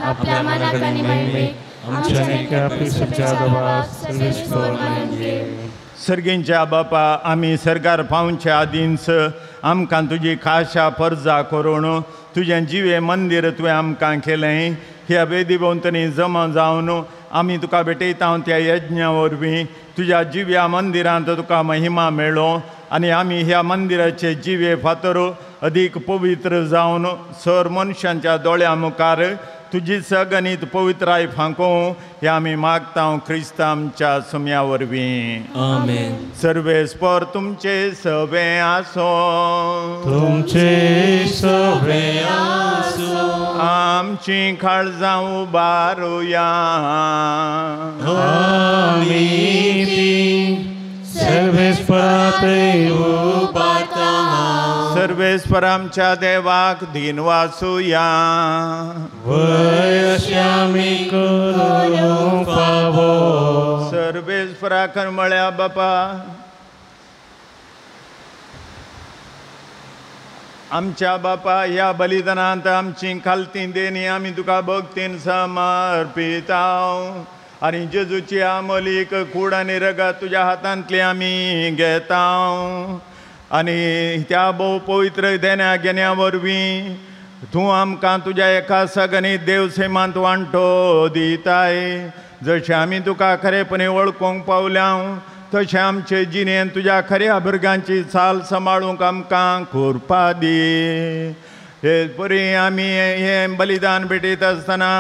आपल्या मनाक आनी महिमेक आमच्या नेक्या पिसाच्या दबास सर्वेश्वर सर्गींच्या बापा आमी सरकार पावचे आदींच आमकां तुजी खाशा पर्जा करून तुजें जिवे मंदीर तुवें आमकां केलें ह्या वेदी भोंवतणी जमा जावन आमी तुका भेटयता त्या यज्ञा वरवीं तुज्या जिव्या मंदिरांत तुका महिमा मेळ्ळो आनी आमी ह्या मंदिराचे जिवे फातर अदीक पवित्र जावन सर मनशांच्या दोळ्या मुखार तुजी सगणीत पवित्राय फांको हे आमी मागता क्रिस्त आमच्या सुम्या वरवीं आमेन. सर्वेस्पर तुमचे सवे आसो तुमचे सवे आसो आमची काळजां उबारुया आमी ती सर्वेस्परात उबारता सर्वेस्पर आमच्या देवाक दिन वासुया वय अशें आमी करूंक फावो सर्वेस्पराक म्हळ्या बापा आमच्या बापा ह्या बलिदानांत आमची खालती देणी आमी तुका भक्तीन समर्पिता आनी जेजूची आमलीक कूड आनी रगत तुज्या हातांतली आमी घेता आनी त्या भोव पवित्र देण्या घेण्या वरवीं तूं आमकां तुज्या एका सगणीत देव सैमांत वांटो दिताय जशें आमी तुका खरेपणी वळखूंक पावल्या तशें आमचे जिणेंत तुज्या खऱ्या भुरग्यांची चाल सांबाळूंक आमकां कृपा दी हे बरी आमी हें बलिदान भेटयत आसतना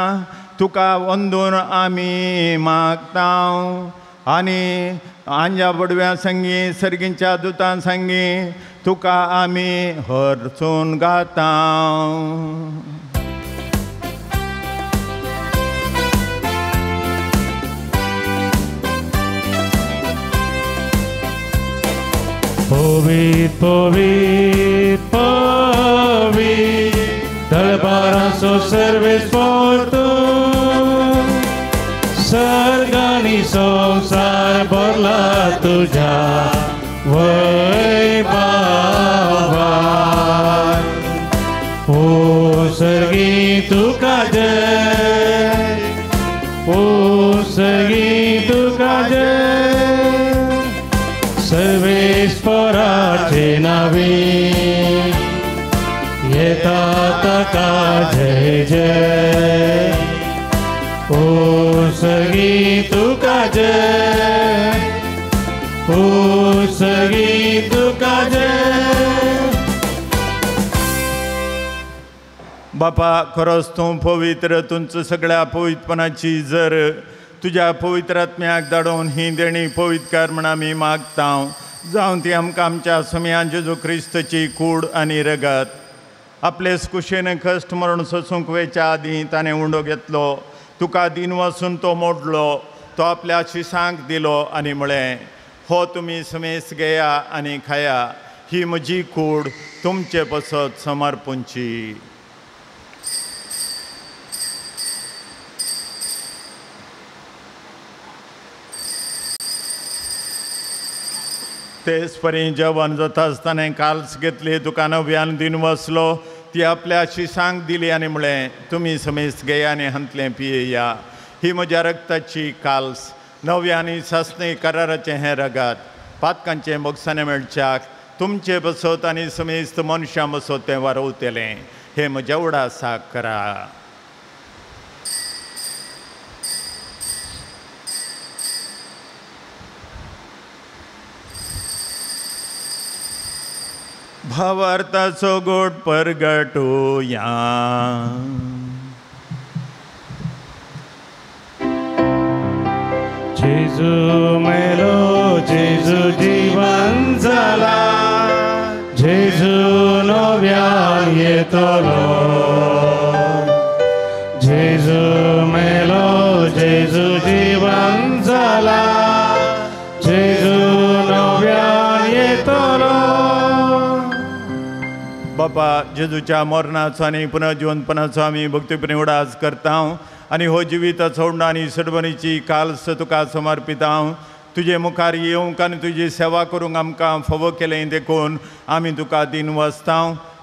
तुका वंदून आमी मागता आनी आंज्या बडव्या संगी सर्गींच्या दुतां संगी तुका आमी हरसून गाता Povit, povit, povit, darbaraso serves portu, sargani संसार भरला तुझ्या वैभवान ओ सर्गी तुका जय ओ सर्गी तुका जय सर्वेस्पराचे नावे येता ताका जय जय ओ सर्गी तुका जय ओ सर्गी तुका जय बापा खरोच तूं पवित्र तुमचं सगळ्या पवित्रपणाची जर तुझ्या पवित्रात्म्याक धाडून ही देणी पवित्र म्हण आमी मागता जावं ती आमकां आमच्या सुम्या जेजू क्रिस्तची कूड आनी रगत आपले कुशेन कश्ट मरण सोसूंक वेच्या आदीं ताणें उंडो घेतलो तुका दिन वचून तो मोडलो तो आपल्या शिसांक दिलो आनी म्हळें हो तुमी समेस घेया आनी खाया ही म्हजी कूड तुमचे पसत समर्पूंची तेच परी जेवण जाता आसतना काल्स घेतली तुका नव्यान दिन वसलो ती आपल्या शिसांक दिली आनी म्हळें तुमी समेस्त घेया आनी हंतलें पियेया ही म्हज्या रक्ताची काल्स नव्या आनी सासणी कराराचें हें रगत पातकांचें मोगसाणें मेळच्याक तुमचे बसत आनी समेस्त मनशां बसत तें वारवतलें हे म्हज्या उडासाक करा. भावार्थाचो गोड परगटुया. जेजू मेलो जेजू जीवन जाला जेजू नव्यान येतलो जेजू मेलो जेजू जीवन जाला जेजू नव्यान येतलो. बापा जेजूच्या मरणाचो आनी पुनर्जीवनपणाचो आमी भक्तीपणे उडास करता आनी हो जिविताचो उंडा आनी सडबणीची काल्स तुका समर्पिता. तुजे मुखार येवंक आनी तुजी सेवा करूंक आमकां फोव केलें देखून आमी तुका दिन वसता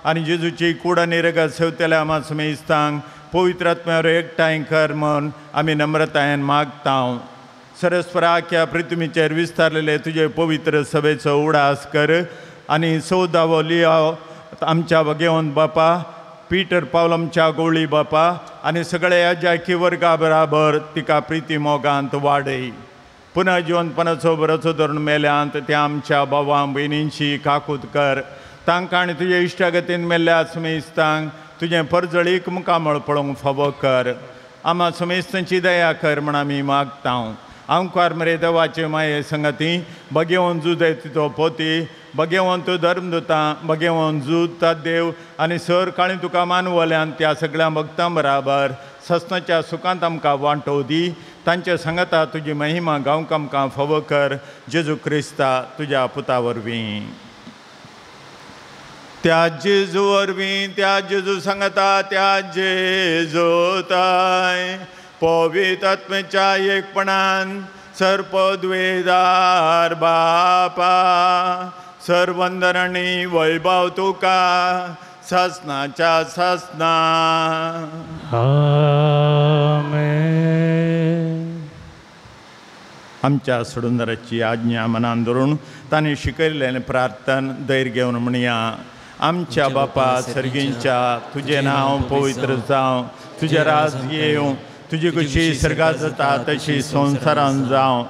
आनी जेजूची कूड आनी रगत सेवतल्या आमा समेस्तांक पवित्र आत्म्यावर एकठांय कर म्हूण आमी नम्रतायेन मागता. सरस्वराच्या पृथ्वीचेर विस्तारलेले तुजे पवित्र सभेचो उडास कर आनी सौदावो लियो आमच्या वगेवन बापा पीटर पावलमच्या गोळी बापा आनी सगळे अजायकी वर्गा बराबर तिका प्रिती मोगांत वाडय. पुन्हा जीवनपणाचो बरोचो धरून मेल्यांत त्या आमच्या भावां भयणींची काकूत कर तांकां आनी तुजे इश्टागतीन मेल्ल्या समेस्तांक तुजें परजळीक मुखामळ पळोवंक फावो कर. आमा समेस्तांची दया कर म्हण आमी मागता. आमकार मरे देवाचे माये संगती भगेवन जुदय तितो पोती भगेवन तूं धर्मदूतां भगेवन जुता देव आनी सर काळी तुका मानवल्यान त्या सगळ्या भक्तां बराबर सस्नाच्या सुखांत आमकां वांटो दी. तांचे सांगता तुजी महिमा गावंक आमकां फावो कर जेजू क्रिस्ता तुज्या पुता वरवीं. त्या जेजू वरवीं त्या जेजू सांगता त्या जेजूताय पवित्र आत्मेच्या एकपणान सर्पद्वेदार बापा सर्वंदन आनी वैभव तुका सासनाच्या सासना. आमच्या सोडूनराची आज्ञा मनान धरून तांणी शिकयलें प्रार्थन धैर्य घेवन म्हणया. आमच्या बापा सर्गींच्या तुजें नांव पवित्र जावं तुजें राज येवं तुजी कशी सर्गात जाता तशी संवसारान जावं.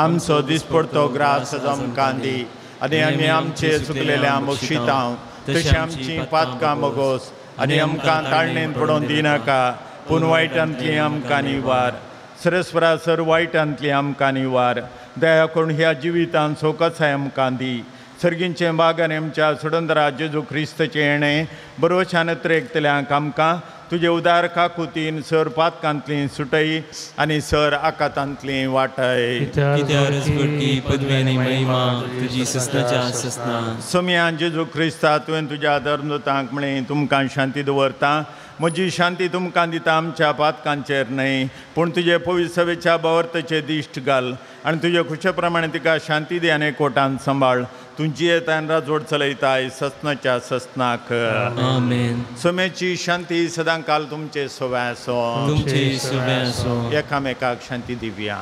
आमचो दिसपडतो ग्रास आमकां दी आनी आमी आमचे चुकलेल्या बक्षिता तशी आमची पातकां मोगोस आनी आमकां ताळणेन पडोवन दिनाका पूण वायटांतली आमकां निवार. सरस्वरा सर वायटांतली आमकां निवार. दया करून ह्या जिवितांत सोकसाय आमकां दी. सर्गींचे बागान आमच्या सोडूनरा जेजू क्रिस्ताचें येणें बरोवशान एकतल्यांक आमकां तुजे उदार काकुतीन सर पातकांतली सुटय आनी सर आकातांतली वाटय. सोम्यान जेजू क्रिस्ता तुवें तुज्या धर्मदूतांक म्हळें तुमकां शांती दवरता. म्हजी शांती तुमकां दिता आमच्या पातकांचेर न्हय पूण तुजे पवित्र सभेच्या बावर्ताचे दिश्ट घाल आनी तुजे खुशे प्रमाणे तिका शांती दी आनी कोटान सांबाळ. तुजी येतान राजवट चलयताय सस्नाच्या सस्नाक. सोमेची शांती सदां काल तुमचे सोव्यासो एकामेकाक शांती दिवया.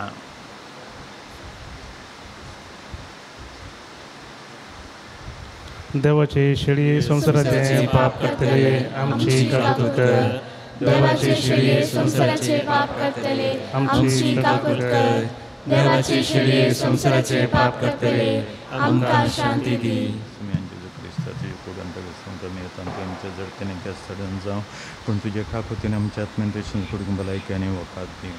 देवाची शिडी संसाराचे पाप करतले आमची काकूत कर. देवाची शिडी संसाराचे पाप करतले आमची काकूत कर. देवाची शिडी संसाराचे पाप करतले आमकां शांती दी. जडतेने त्या सडन जावं पूण तुजे काकुतीन आमच्या आत्म्यान तशी करून भलायकी आनी वकात दी.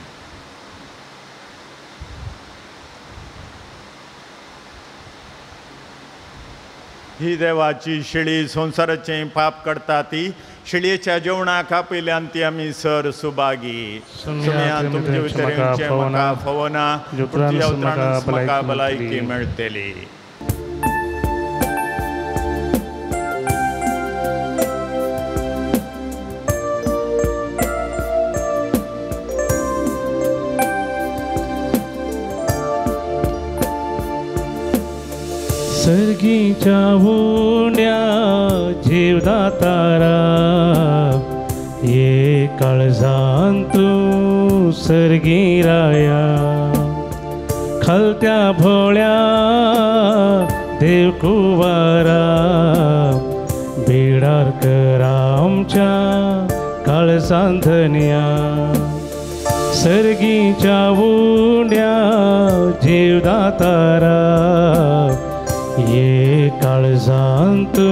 ही देवाची शिडी संसाराचें पाप करता ती शिडयेच्या जेवणाक आपयल्यान ती आमी सर सुभागी. सुम्यान तुमचे उतरेंचे म्हाका फवना तुज्या उतरांत म्हाका भलायकी मेळटली. सर सर्गीच्या उंड्या जीवदातारा ये काळजान तू सर्गी राया खलत्या भोळ्या देवकुवारा बिडार करा आमच्या काळजांधन्या सर्गीच्या उंड्या जीवदातारा ये काळजान तू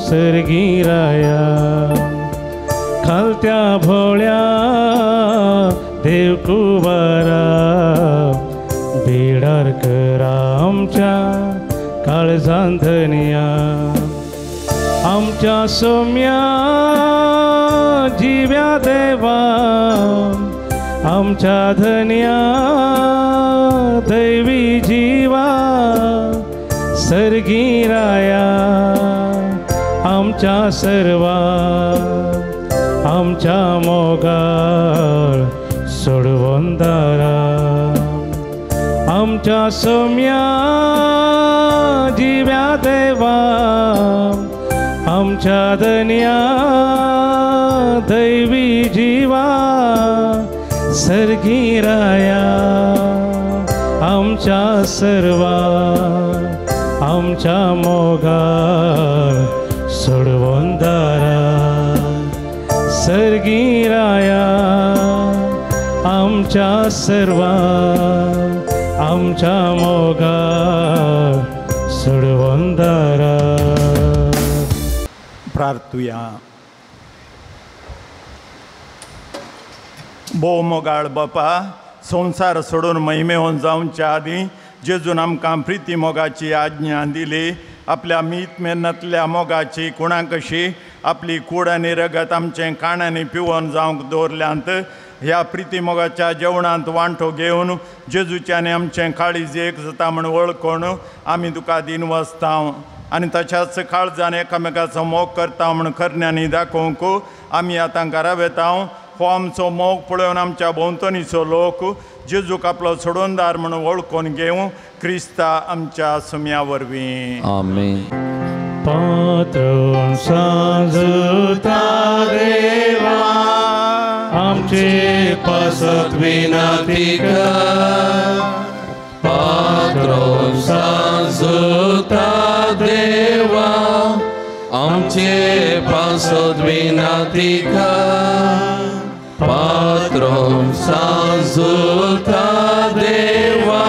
सर्गी राया खालत्या भोळ्या देवकुवारा बिडार करा आमच्या काळजांधन्या आमच्या सौम्या जिव्या देवा आमच्या धन्या दैवी जीवा सर्गी राया आमच्या सर्वा आमच्या मोगाळ सोडवून दारा आमच्या सौम्या जिव्या देवा आमच्या धन्या दैवी जीवा सर्गी राया आमच्या सर्वा आमच्या मोगाळ सोडवून दारा सर्गी राया आमच्या सर्वा आमच्या मोगाळ सोडवून दारा प्रार्थूया. भोव मोगाळ बापा संसार सोडून महिमेहून जावच्या आदी जेजून आमकां प्रिती मोगाची आज्ञा दिली आपल्या मीत मेहनतल्या मोगाची कुणाक कशी आपली कूड आनी रगत आमचे काणांनी पिवून जावंक दवरल्यांत ह्या प्रिती मोगाच्या जेवणांत वांटो घेवन जेजूच्यानी आमचें काळीज एक जाता म्हण वळखून आमी तुका दिन वचता आनी तशाच काळजान एकामेकाचो मोग करता म्हण करण्यांनी दाखोवंक आमी आतां घरा वेता. हो आमचो मोग पळोवन आमच्या भोंवतणीचो लोक जेजूक आपलो सोडूनदार म्हणून वळखून घेवं क्रिस्ता आमच्या सुम्या वरवीं. आमेन. पात्रून सांजता देवा आमचे पासत विनंती कर पात्रून सांजता देवा आमचे पासत विनंती कर पात्रून सांजता देवा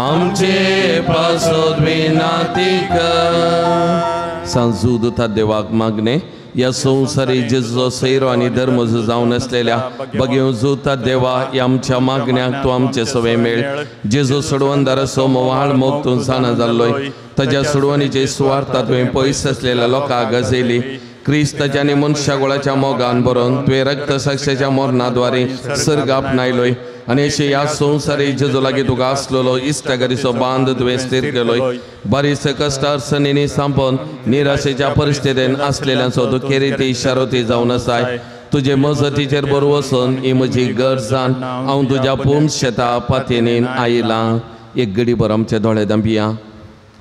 आमचे पासत विनंती कर. सांजूदता देवाक मागणे या संवसारी जेजो सैरो आनी धर्म जावन आसलेल्या बगेव जोता देवा या आमच्या मागण्याक तूं आमचे सवे मेळ जेजो सोडवंदार सोमवाळ मोग तूं जाणा जाल्लोय ताच्या सोडवणीचे सुवार्थ तुवें पयस आसलेल्या लोकांक गजयली क्रिस्ताच्या आनी मनशागोळाच्या मोगान बरोवन तुवें रक्त साक्षाच्या मोरणाद्वारे सर्ग आपणायलोय आनी अशें ह्या संवसारी जेजो लागीं तुका आसलेलो इश्टागरीचो बांद तुवें स्थिर केलोय. बारीस कश्ट अडचणींनी सांपोवन निराशेच्या परिस्थितीन आसलेल्यांचो तूं खेरीती इशारोती जावन आसाय. तुजे मजतीचेर बर वचून ही म्हजी गरजान हांव तुज्या पूर्ण शेता पातयेनीन आयलां. एक घडी भर आमचे दोळे धांपिया.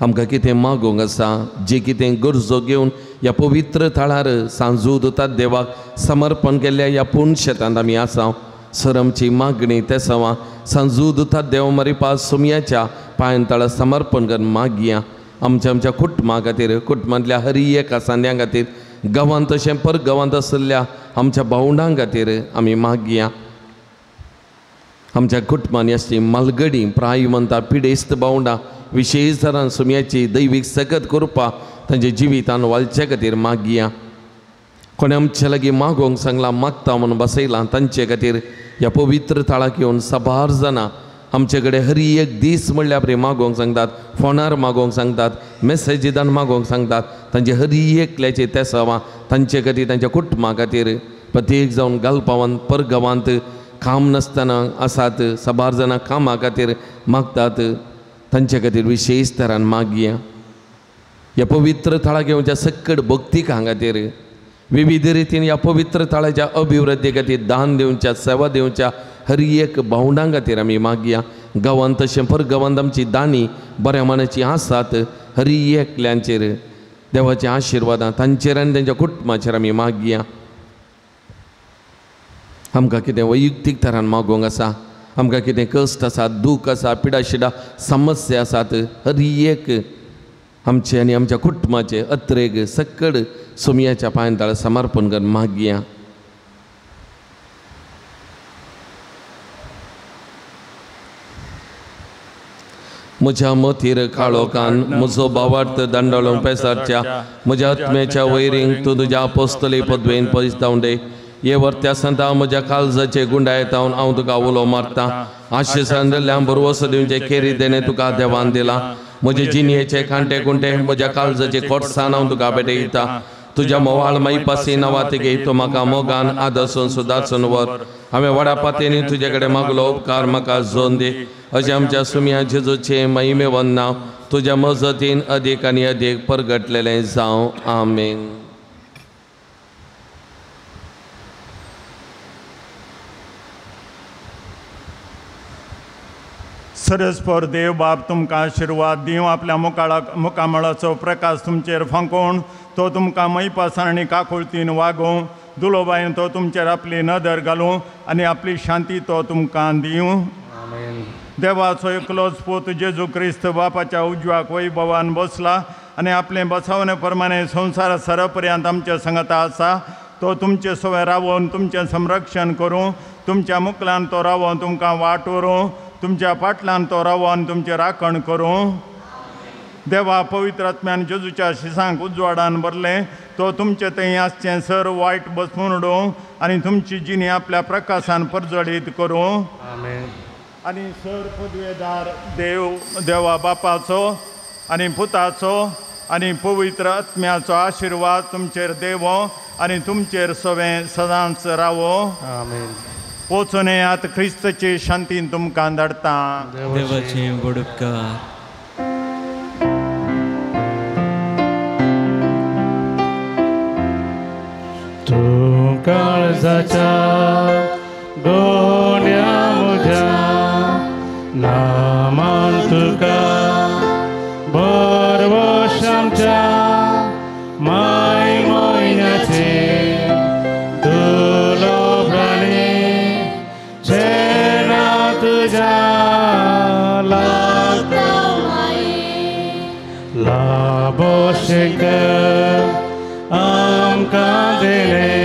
आमकां कितें मागोवंक आसा जे कितें गरजो घेवन ह्या पवित्र थळार सांजूदता देवाक समर्पण केल्ल्या ह्या पूर्ण शेतांत आमी आसा. सर आमची मागणी ते सवा सांजूदता देव मरिपा सुमयाच्या पांयतळा समर्पण करून मागया. आमच्या कुटुंबा खातीर कुटुंबांतल्या हर एका सांद्यां खातीर गांवांत तशें परगांवांत आसलेल्या आमच्या भावंडां खातीर आमी मागया. आमच्या कुटुंबांनी आसली मालगडी प्रायवंता पिडेस्त भावंडां विशेश तरान सुमयाची दैवीक सकत करपा तांच्या जिवितान वालच्या खातीर मागया. कोणे आमच्या लागीं मागोवंक सांगलां मागता म्हणून बसयलां तांचे खातीर ह्या पवित्र थळाक येवन साबार जाणां आमचे कडेन हर एक दीस म्हणल्यार बरें मागोवंक सांगतात, फोनार मागोवंक सांगतात, मेसेजीदान मागोवंक सांगतात. तांचे हर एकल्याचे ते सवा तांचे खातीर तांच्या कुटुंबा खातीर प्रत्येक जावन गालपावांत परगांवांत काम नासतना आसात साबार जाणां कामा खातीर मागतात. तांचे खातीर विशेश तरान मागया. ह्या पवित्र थळाक येवच्या सकट भक्तीक खातीर विविध रितीन ह्या पवित्र थळाच्या अभिवृद्धी खातीर दान दिवच्या सेवा दिवच्या हर एक भावंडां खातीर आमी मागया. गांवांत तशें परगांवांत आमची दानी बऱ्या मनाची आसात हरी एकल्यांचेर देवाचे आशिर्वादां तांचेर आनी तांच्या कुटुंबाचेर आमी मागया. आमकां कितें वैयक्तीक तरान मागोवंक आसा, आमकां कितें कश्ट आसा, दूख आसा, पिडा शिडा समस्या आसात, हर एक आमचे आनी आमच्या कुटुंबाचे अत्रेक सकड सुमयाच्या पांयतळ समर्पण करून मागया. म्हज्या मतीर काळोखान म्हजो भावार्थ दंडाळो पेसारच्या म्हज्या आत्म्याच्या वैरींक तूं तुज्या अपोस्तले पदवेन पयसतावंडे. हे वर्त्या संता म्हज्या काळजाचे गुंडायतावन हांव तुका उलो मारतां. आशिसान दिल्ल्या बरोवस दिवचे खेरी देणे तुका देवान दिला. म्हजे जिणयेचे कांटे कुंटे म्हज्या काळजाचे कोटसान हांव तुका भेटयता. तुज्या मोवाळ माईपासी नावातिगे तूं म्हाका मोगान आदर्सून सुदारसून व्हर. हांवें व्हडा पातयेनी तुजे कडेन मागलो उपकार म्हाका जोन दी. अशें आमच्या सुमया जेजूचे महिमेवन नांव तुज्या मजतीन अदीक आनी अदीक परगटलेलें जावं. आमेन. सरस्पर देव बाब तुमकां आशिर्वाद दिवं. आपल्या मुखामळाचो प्रकाश तुमचेर फांकोवन तो तुमकां मैपासान आनी काकुळतीन वागोवं. दुलोबायन तो तुमचेर आपली नदर घालूं आनी आपली शांती तो तुमकां दिवं. देवाचो एकलोच पूत जेजू क्रिस्त बापाच्या उजव्याक वैभवान बसला आनी आपले बसवणे प्रमाणे संवसार सरपर्यंत आमच्या संगता आसा. तो तुमचे सवय रावोवन तुमचें संरक्षण करूं. तुमच्या मुखल्यान तो रावोवन तुमकां वाट व्हरूं. तुमच्या फाटल्यान तो रावोवन तुमचें राखण करूं. देवा पवित्र आत्म्यान जेजूच्या शिसांक उजवाडान भरलें. तो तुमचे थंय आसचें सर वायट बसवून उडोवं आनी तुमची जिणी आपल्या प्रकाशान परजळीत करूं. आनी सर पदवेदार देवा बापाचो आनी पुताचो आनी पवित्र आत्म्याचो आशिर्वाद तुमचेर देवो आनी तुमचेर सवें सदांच रावो. पोचून येयात. क्रिस्ताचे शांतीन तुमकां धाडटा. देवाचे उपकार. तूं काळजाच्या गोंड्या म्हज्या नामान तुका बरवशांच्या माय मोयनाचे दुलोभराणे चेना तुज्या लाबोशेक आमकां दिले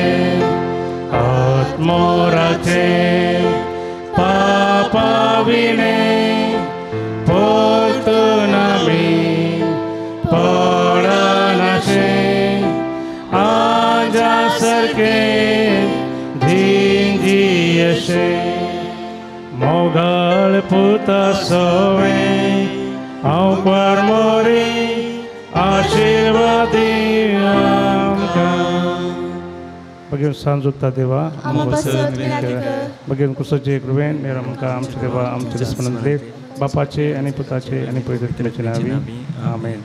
आत्मोराचे पापा विणे पोतून आमी पडनाशे आजा सारके दिंजी अशे मोगाळ पुता सवें हांव परमोरी आशीर्वादी बगेन सांजुत्ता देवा बगेन कुसचे कृपेन मेरा आमकां आमचे देवा आमचे दिसपणान दे बापाचे आनी पुताचे आनी पवित्र आत्म्याचे नांवी आमेन.